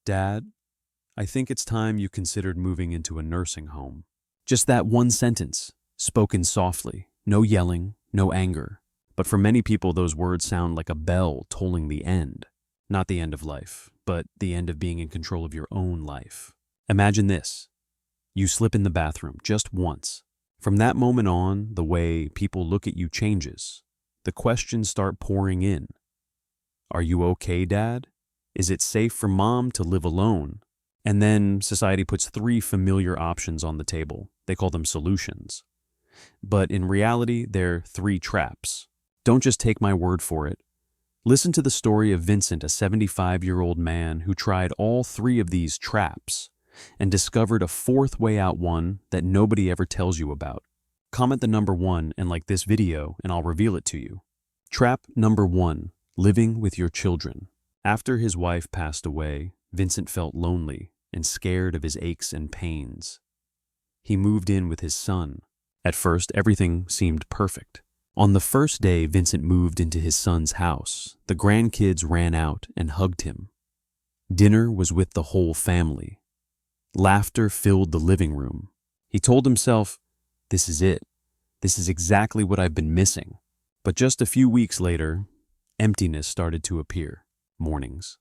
Dad, I think it's time you considered moving into a nursing home. Just that one sentence, spoken softly, no yelling, no anger. But for many people, those words sound like a bell tolling the end. Not the end of life, but the end of being in control of your own life. Imagine this. You slip in the bathroom just once. From that moment on, the way people look at you changes. The questions start pouring in. Are you okay, Dad? Is it safe for Mom to live alone? And then society puts three familiar options on the table. They call them solutions. But in reality, they're three traps. Don't just take my word for it. Listen to the story of Vincent, a 75-year-old man who tried all three of these traps and discovered a fourth way out, one that nobody ever tells you about. Comment the number 1 and like this video and I'll reveal it to you. Trap number 1, living with your children. After his wife passed away, Vincent felt lonely and scared of his aches and pains. He moved in with his son. At first, everything seemed perfect. On the first day Vincent moved into his son's house, the grandkids ran out and hugged him. Dinner was with the whole family. Laughter filled the living room. He told himself, "This is it. This is exactly what I've been missing." But just a few weeks later, emptiness started to appear. Mornings.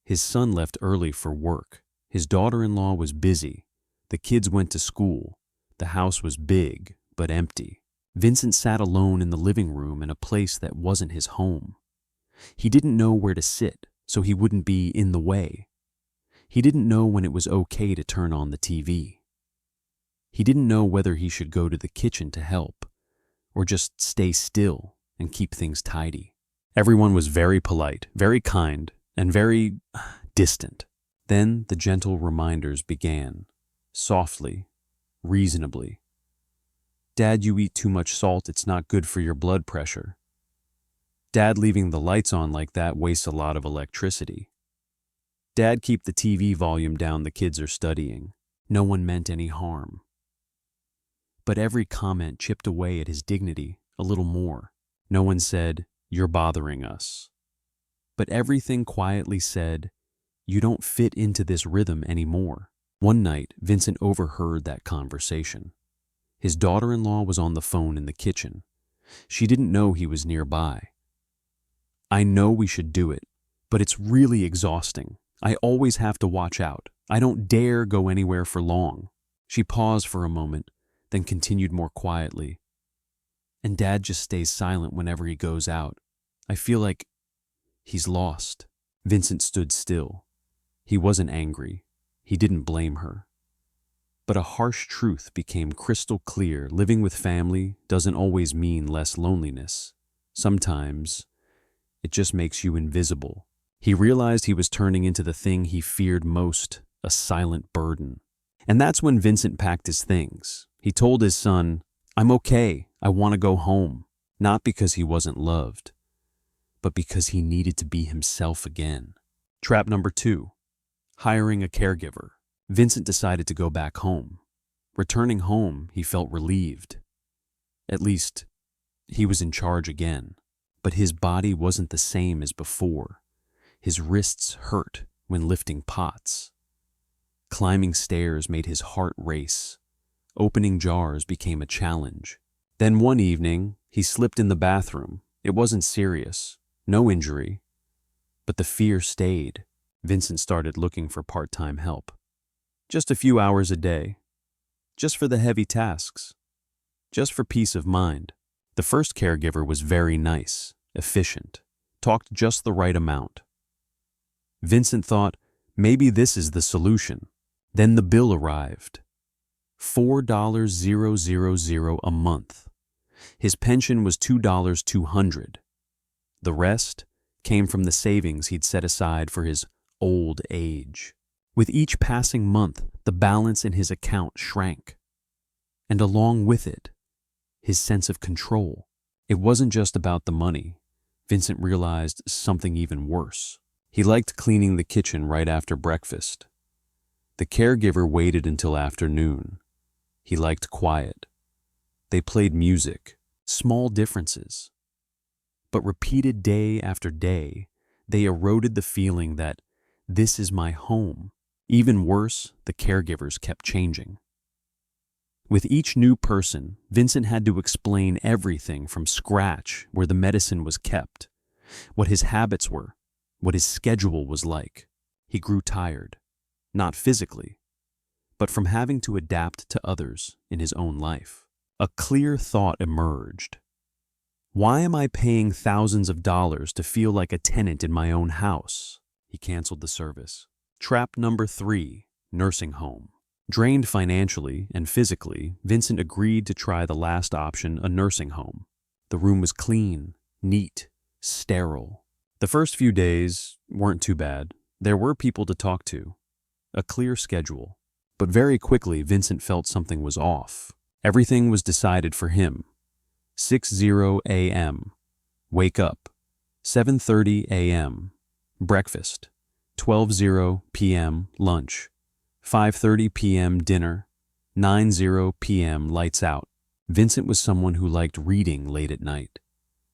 His son left early for work. His daughter-in-law was busy. The kids went to school. The house was big, but empty. Vincent sat alone in the living room in a place that wasn't his home. He didn't know where to sit, so he wouldn't be in the way. He didn't know when it was okay to turn on the TV. He didn't know whether he should go to the kitchen to help, or just stay still and keep things tidy. Everyone was very polite, very kind, and very distant. Then the gentle reminders began, softly, reasonably. Dad, you eat too much salt, it's not good for your blood pressure. Dad, leaving the lights on like that wastes a lot of electricity. Dad, keep the TV volume down, the kids are studying. No one meant any harm. But every comment chipped away at his dignity a little more. No one said, "You're bothering us." But everything quietly said, "You don't fit into this rhythm anymore." One night, Vincent overheard that conversation. His daughter-in-law was on the phone in the kitchen. She didn't know he was nearby. "I know we should do it, but it's really exhausting. I always have to watch out. I don't dare go anywhere for long." She paused for a moment, then continued more quietly. "And Dad just stays silent whenever he goes out. I feel like he's lost." Vincent stood still. He wasn't angry. He didn't blame her. But a harsh truth became crystal clear. Living with family doesn't always mean less loneliness. Sometimes it just makes you invisible. He realized he was turning into the thing he feared most, a silent burden. And that's when Vincent packed his things. He told his son, "I'm okay, I want to go home." Not because he wasn't loved, but because he needed to be himself again. Trap number 2, hiring a caregiver. Vincent decided to go back home. Returning home, he felt relieved. At least, he was in charge again. But his body wasn't the same as before. His wrists hurt when lifting pots. Climbing stairs made his heart race. Opening jars became a challenge. Then one evening, he slipped in the bathroom. It wasn't serious, no injury. But the fear stayed. Vincent started looking for part-time help. Just a few hours a day. Just for the heavy tasks. Just for peace of mind. The first caregiver was very nice, efficient, talked just the right amount. Vincent thought, maybe this is the solution. Then the bill arrived. $4,000 a month. His pension was $2,200. The rest came from the savings he'd set aside for his old age. With each passing month, the balance in his account shrank. And along with it, his sense of control. It wasn't just about the money. Vincent realized something even worse. He liked cleaning the kitchen right after breakfast. The caregiver waited until afternoon. He liked quiet. They played music, small differences. But repeated day after day, they eroded the feeling that This is my home. Even worse, the caregivers kept changing. With each new person, Vincent had to explain everything from scratch: where the medicine was kept, what his habits were, what his schedule was like. He grew tired, not physically, but from having to adapt to others in his own life. A clear thought emerged. Why am I paying thousands of dollars to feel like a tenant in my own house? He canceled the service. Trap number 3, nursing home. Drained financially and physically, Vincent agreed to try the last option, a nursing home. The room was clean, neat, sterile. The first few days weren't too bad. There were people to talk to, a clear schedule. But very quickly, Vincent felt something was off. Everything was decided for him. 6:00 a.m. Wake up. 7:30 a.m. Breakfast. 12:00 p.m. Lunch. 5:30 p.m. dinner. 9:00 p.m. lights out. Vincent was someone who liked reading late at night.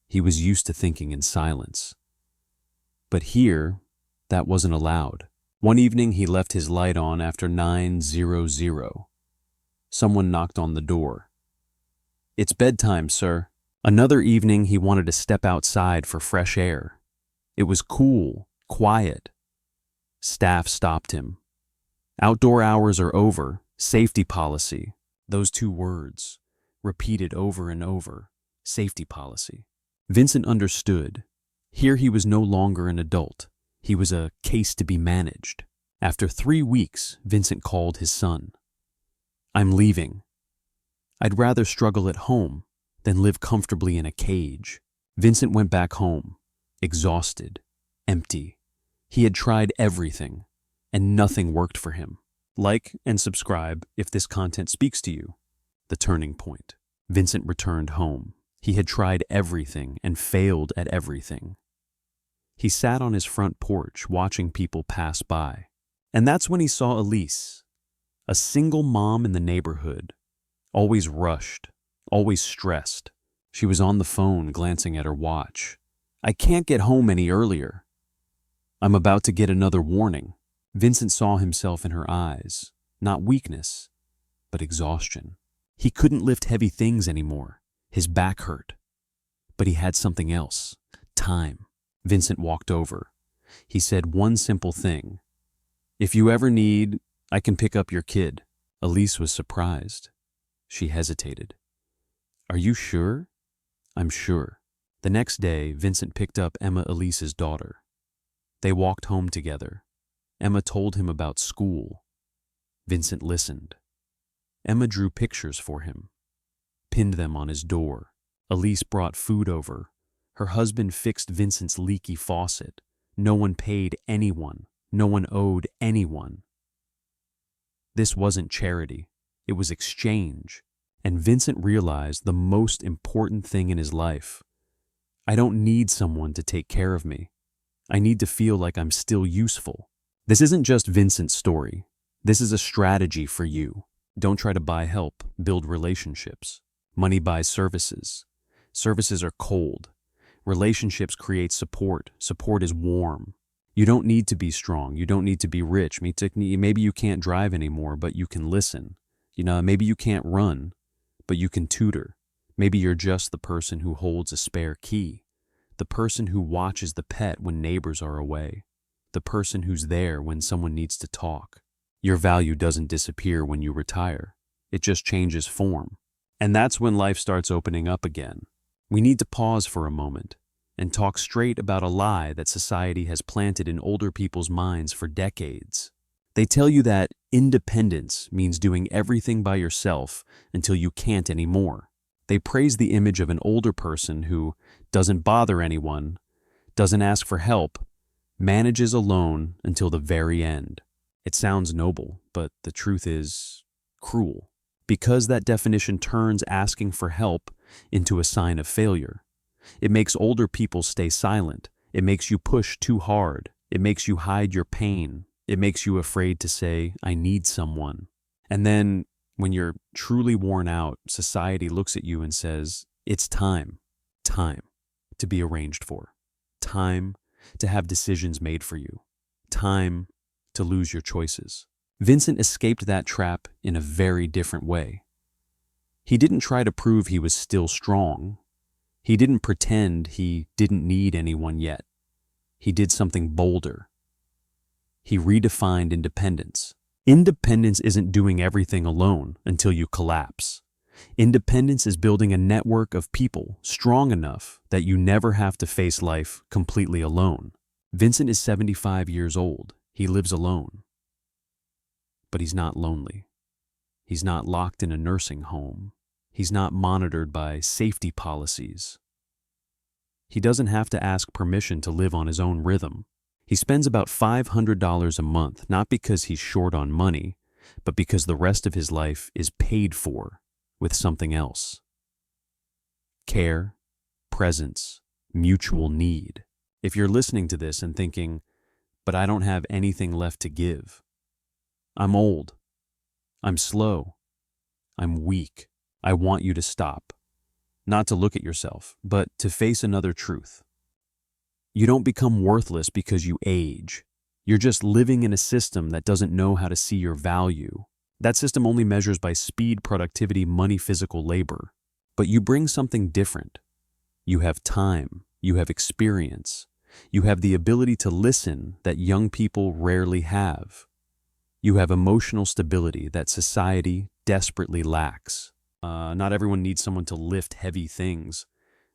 He was used to thinking in silence. But here, that wasn't allowed. One evening, he left his light on after 9:00. Someone knocked on the door. "It's bedtime, sir." Another evening, he wanted to step outside for fresh air. It was cool, quiet. Staff stopped him. "Outdoor hours are over. Safety policy." Those 2 words, repeated over and over. Safety policy. Vincent understood. Here he was no longer an adult. He was a case to be managed. After 3 weeks, Vincent called his son. "I'm leaving. I'd rather struggle at home than live comfortably in a cage." Vincent went back home, exhausted, empty. He had tried everything, and nothing worked for him. Like and subscribe if this content speaks to you. The turning point. Vincent returned home. He had tried everything and failed at everything. He sat on his front porch watching people pass by. And that's when he saw Elise, a single mom in the neighborhood, always rushed, always stressed. She was on the phone glancing at her watch. "I can't get home any earlier. I'm about to get another warning." Vincent saw himself in her eyes, not weakness, but exhaustion. He couldn't lift heavy things anymore. His back hurt. But he had something else: time. Vincent walked over. He said one simple thing: "If you ever need, I can pick up your kid." Elise was surprised. She hesitated. "Are you sure?" "I'm sure." The next day, Vincent picked up Emma, Elise's daughter. They walked home together. Emma told him about school. Vincent listened. Emma drew pictures for him, pinned them on his door. Elise brought food over. Her husband fixed Vincent's leaky faucet. No one paid anyone. No one owed anyone. This wasn't charity. It was exchange. And Vincent realized the most important thing in his life. I don't need someone to take care of me. I need to feel like I'm still useful. This isn't just Vincent's story. This is a strategy for you. Don't try to buy help, build relationships. Money buys services. Services are cold. Relationships create support. Support is warm. You don't need to be strong. You don't need to be rich. Maybe you can't drive anymore, but you can listen. Maybe you can't run, but you can tutor. Maybe you're just the person who holds a spare key, the person who watches the pet when neighbors are away, the person who's there when someone needs to talk. Your value doesn't disappear when you retire. It just changes form. And that's when life starts opening up again. We need to pause for a moment and talk straight about a lie that society has planted in older people's minds for decades. They tell you that independence means doing everything by yourself until you can't anymore. They praise the image of an older person who doesn't bother anyone, doesn't ask for help, manages alone until the very end. It sounds noble, but the truth is cruel, because that definition turns asking for help into a sign of failure. It makes older people stay silent. It makes you push too hard. It makes you hide your pain. It makes you afraid to say, I need someone. And then, when you're truly worn out, society looks at you and says, it's time to be arranged for, time to have decisions made for you, time to lose your choices. Vincent escaped that trap in a very different way. He didn't try to prove he was still strong. He didn't pretend he didn't need anyone yet. He did something bolder. He redefined independence. Independence isn't doing everything alone until you collapse. Independence is building a network of people strong enough that you never have to face life completely alone. Vincent is 75 years old. He lives alone. But he's not lonely. He's not locked in a nursing home. He's not monitored by safety policies. He doesn't have to ask permission to live on his own rhythm. He spends about $500 a month, not because he's short on money, but because the rest of his life is paid for with something else. Care, presence, mutual need. If you're listening to this and thinking, but I don't have anything left to give. I'm old. I'm slow. I'm weak. I want you to stop. Not to look at yourself, but to face another truth. You don't become worthless because you age. You're just living in a system that doesn't know how to see your value. That system only measures by speed, productivity, money, physical labor. But you bring something different. You have time. You have experience. You have the ability to listen that young people rarely have. You have emotional stability that society desperately lacks. Not everyone needs someone to lift heavy things.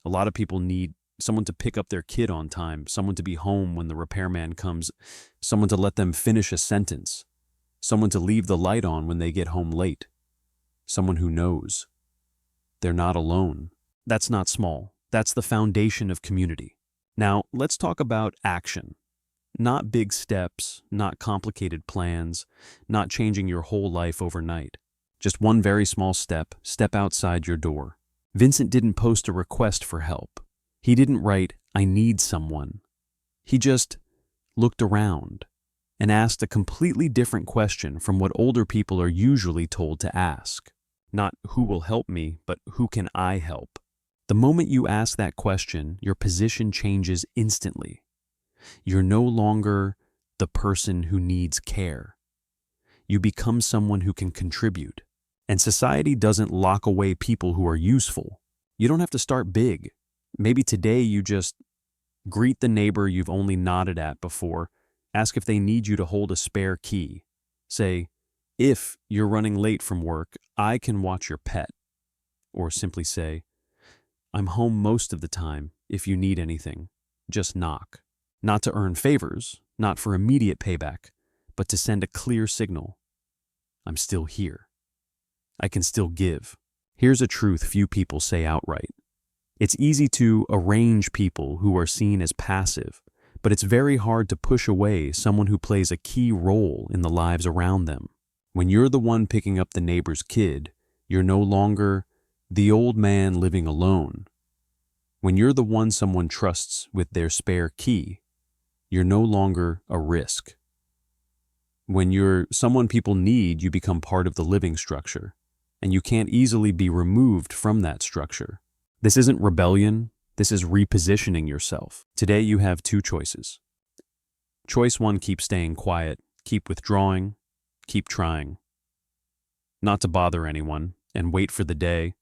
A lot of people need someone to pick up their kid on time, someone to be home when the repairman comes, someone to let them finish a sentence, someone to leave the light on when they get home late, someone who knows. They're not alone. That's not small. That's the foundation of community. Now, let's talk about action. Not big steps, not complicated plans, not changing your whole life overnight. Just one very small step outside your door. Vincent didn't post a request for help. He didn't write, "I need someone." He just looked around and asked a completely different question from what older people are usually told to ask. Not who will help me, but who can I help? The moment you ask that question, your position changes instantly. You're no longer the person who needs care. You become someone who can contribute. And society doesn't lock away people who are useful. You don't have to start big. Maybe today you just greet the neighbor you've only nodded at before, ask if they need you to hold a spare key. Say, "If you're running late from work, I can watch your pet." Or simply say, "I'm home most of the time. If you need anything, just knock." Not to earn favors, not for immediate payback, but to send a clear signal. I'm still here. I can still give. Here's a truth few people say outright. It's easy to arrange people who are seen as passive, but it's very hard to push away someone who plays a key role in the lives around them. When you're the one picking up the neighbor's kid, you're no longer the old man living alone. When you're the one someone trusts with their spare key, you're no longer a risk. When you're someone people need, you become part of the living structure, and you can't easily be removed from that structure. This isn't rebellion, this is repositioning yourself. Today you have two choices. Choice one, keep staying quiet, keep withdrawing, keep trying. Not to bother anyone, and wait for the day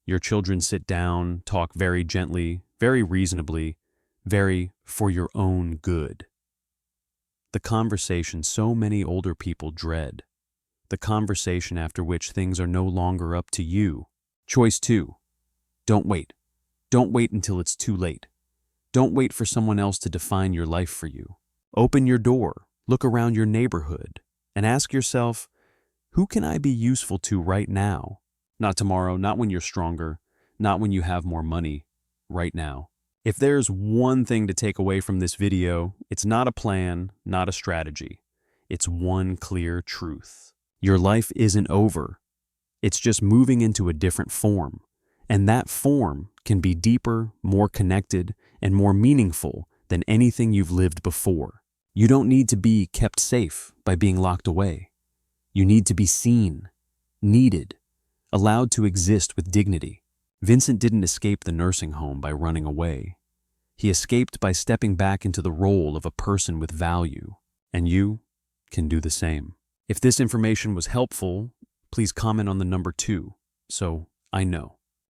your children sit down, talk very gently, very reasonably, very for your own good. The conversation so many older people dread. The conversation after which things are no longer up to you. Choice two, don't wait. Don't wait until it's too late. Don't wait for someone else to define your life for you. Open your door, look around your neighborhood, and ask yourself, who can I be useful to right now? Not tomorrow, not when you're stronger, not when you have more money, right now. If there's one thing to take away from this video, it's not a plan, not a strategy. It's one clear truth. Your life isn't over. It's just moving into a different form. And that form can be deeper, more connected, and more meaningful than anything you've lived before. You don't need to be kept safe by being locked away. You need to be seen, needed, allowed to exist with dignity. Vincent didn't escape the nursing home by running away. He escaped by stepping back into the role of a person with value. And you can do the same. If this information was helpful, please comment on the number 2 so I know.